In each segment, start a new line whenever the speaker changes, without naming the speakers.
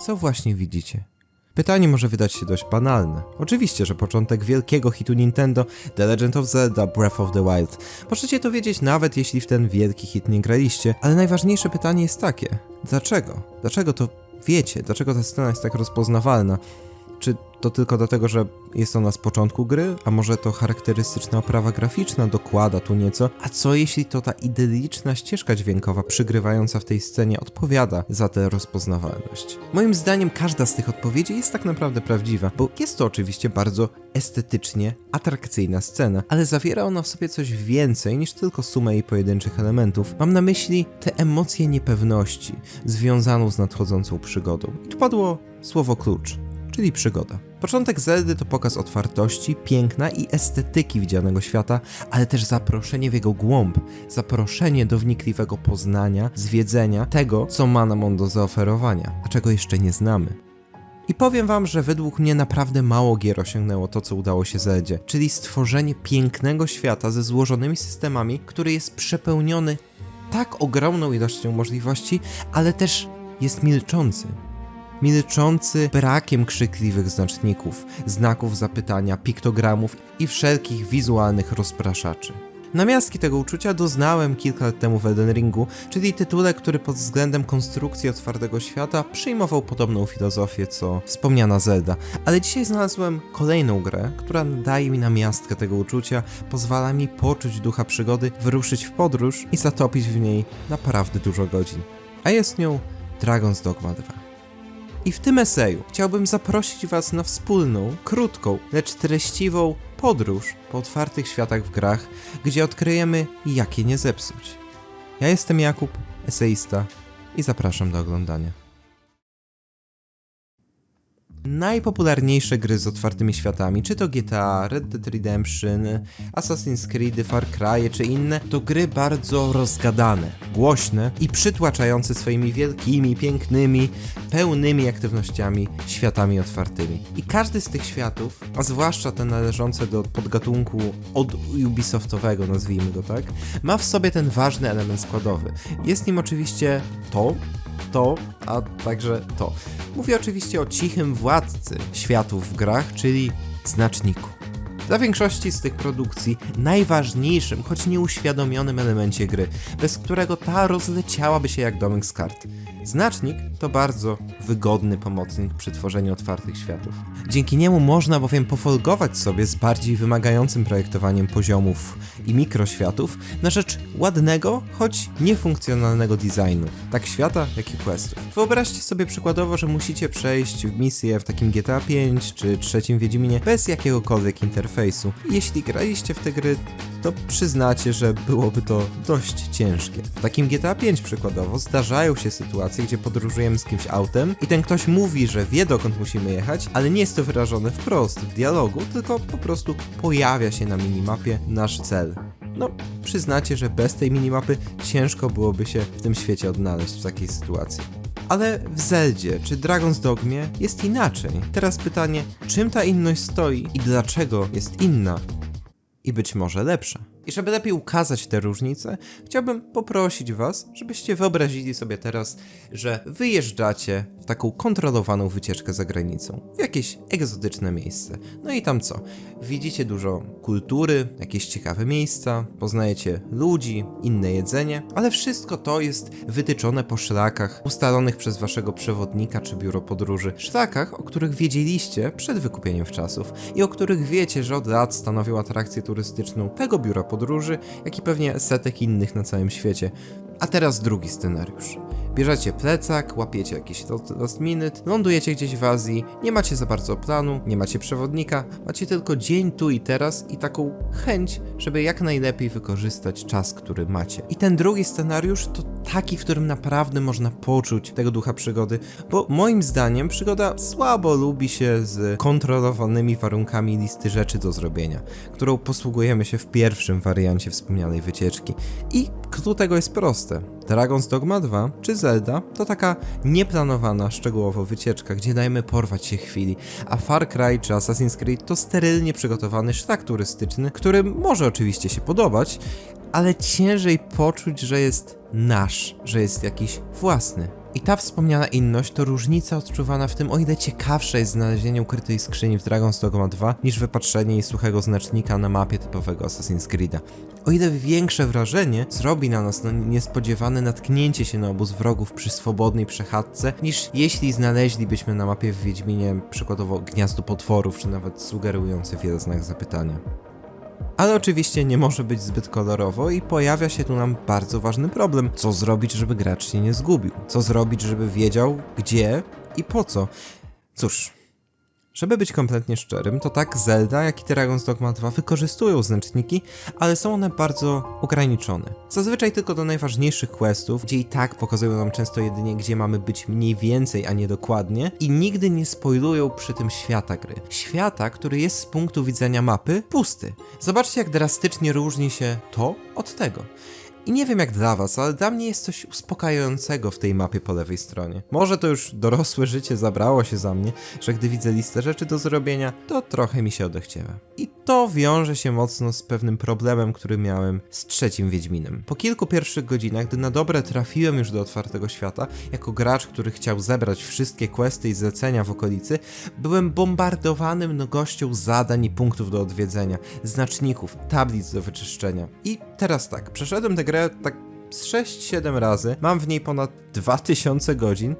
Co właśnie widzicie? Pytanie może wydać się dość banalne. Oczywiście, że początek wielkiego hitu Nintendo, The Legend of Zelda Breath of the Wild. Możecie to wiedzieć nawet jeśli w ten wielki hit nie graliście, ale najważniejsze pytanie jest takie. Dlaczego? Dlaczego to wiecie? Dlaczego ta scena jest tak rozpoznawalna? Czy to tylko dlatego, że jest ona z początku gry, a może to charakterystyczna oprawa graficzna dokłada tu nieco? A co jeśli to ta idylliczna ścieżka dźwiękowa przygrywająca w tej scenie odpowiada za tę rozpoznawalność? Moim zdaniem każda z tych odpowiedzi jest tak naprawdę prawdziwa, bo jest to oczywiście bardzo estetycznie atrakcyjna scena, ale zawiera ona w sobie coś więcej niż tylko sumę jej pojedynczych elementów. Mam na myśli tę emocję niepewności związaną z nadchodzącą przygodą. I tu padło słowo klucz, czyli przygoda. Początek Zeldy to pokaz otwartości, piękna i estetyki widzianego świata, ale też zaproszenie w jego głąb, zaproszenie do wnikliwego poznania, zwiedzenia tego, co ma nam on do zaoferowania, a czego jeszcze nie znamy. I powiem wam, że według mnie naprawdę mało gier osiągnęło to, co udało się Zeldzie, czyli stworzenie pięknego świata ze złożonymi systemami, który jest przepełniony tak ogromną ilością możliwości, ale też jest milczący brakiem krzykliwych znaczników, znaków zapytania, piktogramów i wszelkich wizualnych rozpraszaczy. Namiastki tego uczucia doznałem kilka lat temu w Elden Ringu, czyli tytule, który pod względem konstrukcji otwartego świata przyjmował podobną filozofię co wspomniana Zelda. Ale dzisiaj znalazłem kolejną grę, która daje mi namiastkę tego uczucia, pozwala mi poczuć ducha przygody, wyruszyć w podróż i zatopić w niej naprawdę dużo godzin. A jest nią Dragon's Dogma 2. I w tym eseju chciałbym zaprosić was na wspólną, krótką, lecz treściwą podróż po otwartych światach w grach, gdzie odkryjemy, jak je nie zepsuć. Ja jestem Jakub, eseista i zapraszam do oglądania. Najpopularniejsze gry z otwartymi światami, czy to GTA, Red Dead Redemption, Assassin's Creed, Far Cry czy inne, to gry bardzo rozgadane, głośne i przytłaczające swoimi wielkimi, pięknymi, pełnymi aktywnościami światami otwartymi. I każdy z tych światów, a zwłaszcza te należące do podgatunku od Ubisoftowego, nazwijmy go tak, ma w sobie ten ważny element składowy. Jest nim oczywiście a także to. Mówię oczywiście o cichym władcy światów w grach, czyli znaczniku. Dla większości z tych produkcji najważniejszym, choć nieuświadomionym elemencie gry, bez którego ta rozleciałaby się jak domek z kart. Znacznik to bardzo wygodny pomocnik przy tworzeniu otwartych światów. Dzięki niemu można bowiem pofolgować sobie z bardziej wymagającym projektowaniem poziomów i mikroświatów na rzecz ładnego, choć niefunkcjonalnego designu, tak świata, jak i questów. Wyobraźcie sobie przykładowo, że musicie przejść misję w takim GTA 5 czy trzecim Wiedźminie bez jakiegokolwiek interfejsu. Jeśli graliście w te gry, to przyznacie, że byłoby to dość ciężkie. W takim GTA 5 przykładowo zdarzają się sytuacje, gdzie podróżujemy z kimś autem i ten ktoś mówi, że wie dokąd musimy jechać, ale nie jest to wyrażone wprost w dialogu, tylko po prostu pojawia się na minimapie nasz cel. No, przyznacie, że bez tej minimapy ciężko byłoby się w tym świecie odnaleźć w takiej sytuacji. Ale w Zeldzie czy Dragon's Dogmie jest inaczej. Teraz pytanie, czym ta inność stoi i dlaczego jest inna i być może lepsza? I żeby lepiej ukazać te różnice, chciałbym poprosić was, żebyście wyobrazili sobie teraz, że wyjeżdżacie w taką kontrolowaną wycieczkę za granicą, w jakieś egzotyczne miejsce. No i tam co? Widzicie dużo kultury, jakieś ciekawe miejsca, poznajecie ludzi, inne jedzenie, ale wszystko to jest wytyczone po szlakach ustalonych przez waszego przewodnika czy biuro podróży. Szlakach, o których wiedzieliście przed wykupieniem wczasów i o których wiecie, że od lat stanowią atrakcję turystyczną tego biura podróży, jak i pewnie setek innych na całym świecie. A teraz drugi scenariusz. Bierzecie plecak, łapiecie jakiś last minute, lądujecie gdzieś w Azji, nie macie za bardzo planu, nie macie przewodnika, macie tylko dzień tu i teraz i taką chęć, żeby jak najlepiej wykorzystać czas, który macie. I ten drugi scenariusz to taki, w którym naprawdę można poczuć tego ducha przygody, bo moim zdaniem przygoda słabo lubi się z kontrolowanymi warunkami listy rzeczy do zrobienia, którą posługujemy się w pierwszym wariancie wspomnianej wycieczki. I Clue tego jest proste. Dragon's Dogma 2 czy Zelda to taka nieplanowana szczegółowo wycieczka, gdzie dajemy porwać się chwili, a Far Cry czy Assassin's Creed to sterylnie przygotowany szlak turystyczny, który może oczywiście się podobać, ale ciężej poczuć, że jest nasz, że jest jakiś własny. I ta wspomniana inność to różnica odczuwana w tym, o ile ciekawsze jest znalezienie ukrytej skrzyni w Dragon's Dogma 2 niż wypatrzenie jej suchego znacznika na mapie typowego Assassin's Creed'a. O ile większe wrażenie zrobi na nas niespodziewane natknięcie się na obóz wrogów przy swobodnej przechadzce, niż jeśli znaleźlibyśmy na mapie w Wiedźminie przykładowo gniazdo potworów, czy nawet sugerujący wiele znak zapytania. Ale oczywiście nie może być zbyt kolorowo i pojawia się tu nam bardzo ważny problem. Co zrobić, żeby gracz się nie zgubił? Co zrobić, żeby wiedział gdzie i po co? Cóż, żeby być kompletnie szczerym, to tak Zelda, jak i Dragon's Dogma 2 wykorzystują znaczniki, ale są one bardzo ograniczone. Zazwyczaj tylko do najważniejszych questów, gdzie i tak pokazują nam często jedynie, gdzie mamy być mniej więcej, a nie dokładnie, i nigdy nie spoilują przy tym świata gry. Świata, który jest z punktu widzenia mapy pusty. Zobaczcie, jak drastycznie różni się to od tego. I nie wiem jak dla was, ale dla mnie jest coś uspokajającego w tej mapie po lewej stronie. Może to już dorosłe życie zabrało się za mnie, że gdy widzę listę rzeczy do zrobienia, to trochę mi się odechciewa. I to wiąże się mocno z pewnym problemem, który miałem z trzecim Wiedźminem. Po kilku pierwszych godzinach, gdy na dobre trafiłem już do otwartego świata, jako gracz, który chciał zebrać wszystkie questy i zlecenia w okolicy, byłem bombardowany mnogością zadań i punktów do odwiedzenia, znaczników, tablic do wyczyszczenia. I teraz tak, przeszedłem tę grę tak z 6-7 razy, mam w niej ponad 2000 godzin,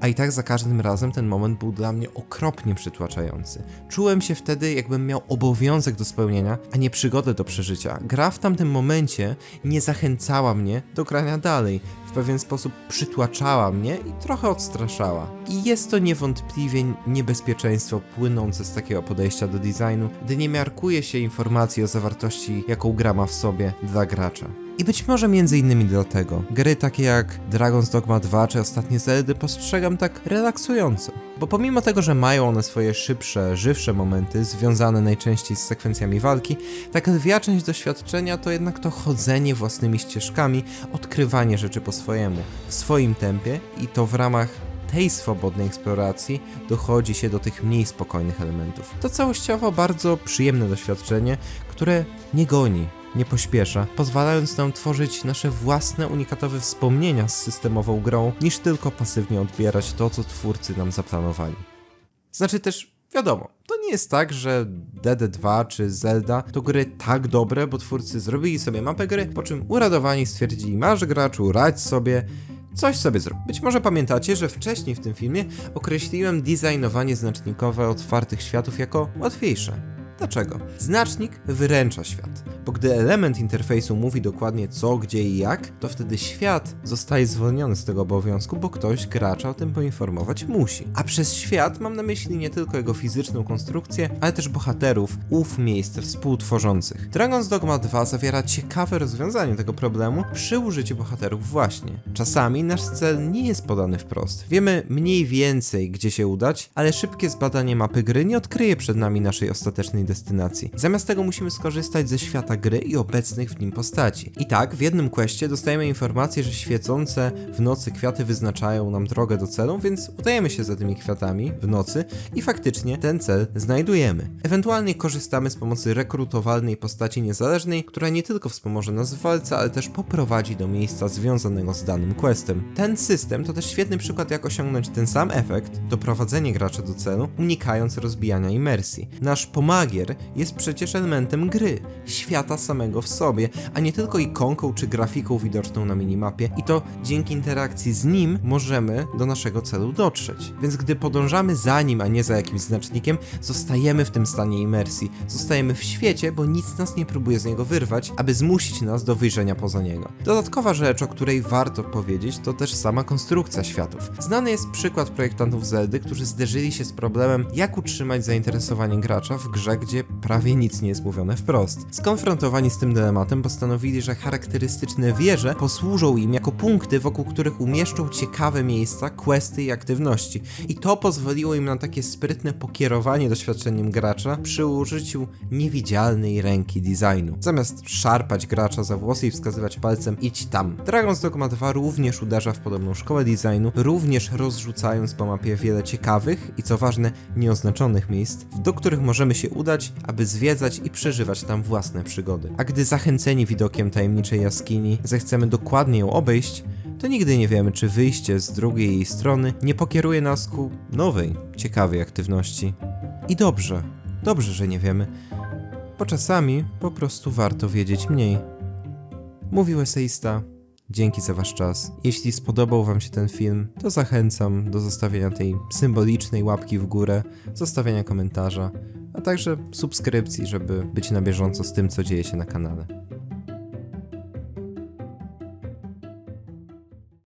a i tak za każdym razem ten moment był dla mnie okropnie przytłaczający. Czułem się wtedy, jakbym miał obowiązek do spełnienia, a nie przygodę do przeżycia. Gra w tamtym momencie nie zachęcała mnie do grania dalej. W pewien sposób przytłaczała mnie i trochę odstraszała. I jest to niewątpliwie niebezpieczeństwo płynące z takiego podejścia do designu, gdy nie miarkuje się informacji o zawartości, jaką gra ma w sobie dla gracza. I być może między innymi dlatego gry takie jak Dragon's Dogma 2 czy ostatnie Zeldy postrzegam tak relaksująco. Bo pomimo tego, że mają one swoje szybsze, żywsze momenty, związane najczęściej z sekwencjami walki, taka lwia część doświadczenia to jednak to chodzenie własnymi ścieżkami, odkrywanie rzeczy po swojemu, w swoim tempie i to w ramach tej swobodnej eksploracji dochodzi się do tych mniej spokojnych elementów. To całościowo bardzo przyjemne doświadczenie, które nie goni, nie pośpiesza, pozwalając nam tworzyć nasze własne unikatowe wspomnienia z systemową grą, niż tylko pasywnie odbierać to, co twórcy nam zaplanowali. Znaczy też, wiadomo, to nie jest tak, że DD2 czy Zelda to gry tak dobre, bo twórcy zrobili sobie mapę gry, po czym uradowani stwierdzili: masz graczu, radź sobie, coś sobie zrób. Być może pamiętacie, że wcześniej w tym filmie określiłem designowanie znacznikowe otwartych światów jako łatwiejsze. Dlaczego? Znacznik wyręcza świat, bo gdy element interfejsu mówi dokładnie co, gdzie i jak, to wtedy świat zostaje zwolniony z tego obowiązku, bo ktoś gracza o tym poinformować musi. A przez świat mam na myśli nie tylko jego fizyczną konstrukcję, ale też bohaterów, ów miejsc współtworzących. Dragon's Dogma 2 zawiera ciekawe rozwiązanie tego problemu przy użyciu bohaterów właśnie. Czasami nasz cel nie jest podany wprost. Wiemy mniej więcej, gdzie się udać, ale szybkie zbadanie mapy gry nie odkryje przed nami naszej ostatecznej destynacji. Zamiast tego musimy skorzystać ze świata gry i obecnych w nim postaci. I tak, w jednym questie dostajemy informację, że świecące w nocy kwiaty wyznaczają nam drogę do celu, więc udajemy się za tymi kwiatami w nocy i faktycznie ten cel znajdujemy. Ewentualnie korzystamy z pomocy rekrutowalnej postaci niezależnej, która nie tylko wspomoże nas w walce, ale też poprowadzi do miejsca związanego z danym questem. Ten system to też świetny przykład, jak osiągnąć ten sam efekt, doprowadzenie gracza do celu, unikając rozbijania imersji. Nasz pomagier jest przecież elementem gry, świata samego w sobie, a nie tylko ikonką czy grafiką widoczną na minimapie, i to dzięki interakcji z nim możemy do naszego celu dotrzeć. Więc gdy podążamy za nim, a nie za jakimś znacznikiem, zostajemy w tym stanie imersji, zostajemy w świecie, bo nic nas nie próbuje z niego wyrwać, aby zmusić nas do wyjrzenia poza niego. Dodatkowa rzecz, o której warto powiedzieć, to też sama konstrukcja światów. Znany jest przykład projektantów Zeldy, którzy zderzyli się z problemem, jak utrzymać zainteresowanie gracza w grze, gdzie prawie nic nie jest mówione wprost. Skonfrontowani z tym dylematem postanowili, że charakterystyczne wieże posłużą im jako punkty, wokół których umieszczą ciekawe miejsca, questy i aktywności. I to pozwoliło im na takie sprytne pokierowanie doświadczeniem gracza przy użyciu niewidzialnej ręki designu. Zamiast szarpać gracza za włosy i wskazywać palcem idź tam. Dragon's Dogma 2 również uderza w podobną szkołę designu, również rozrzucając po mapie wiele ciekawych i co ważne, nieoznaczonych miejsc, do których możemy się udać, aby zwiedzać i przeżywać tam własne przygody. A gdy zachęceni widokiem tajemniczej jaskini zechcemy dokładnie ją obejść, to nigdy nie wiemy, czy wyjście z drugiej jej strony nie pokieruje nas ku nowej, ciekawej aktywności. I dobrze, że nie wiemy, bo czasami po prostu warto wiedzieć mniej. Mówił eseista. Dzięki za wasz czas. Jeśli spodobał wam się ten film, to zachęcam do zostawienia tej symbolicznej łapki w górę, zostawienia komentarza, a także subskrypcji, żeby być na bieżąco z tym, co dzieje się na kanale.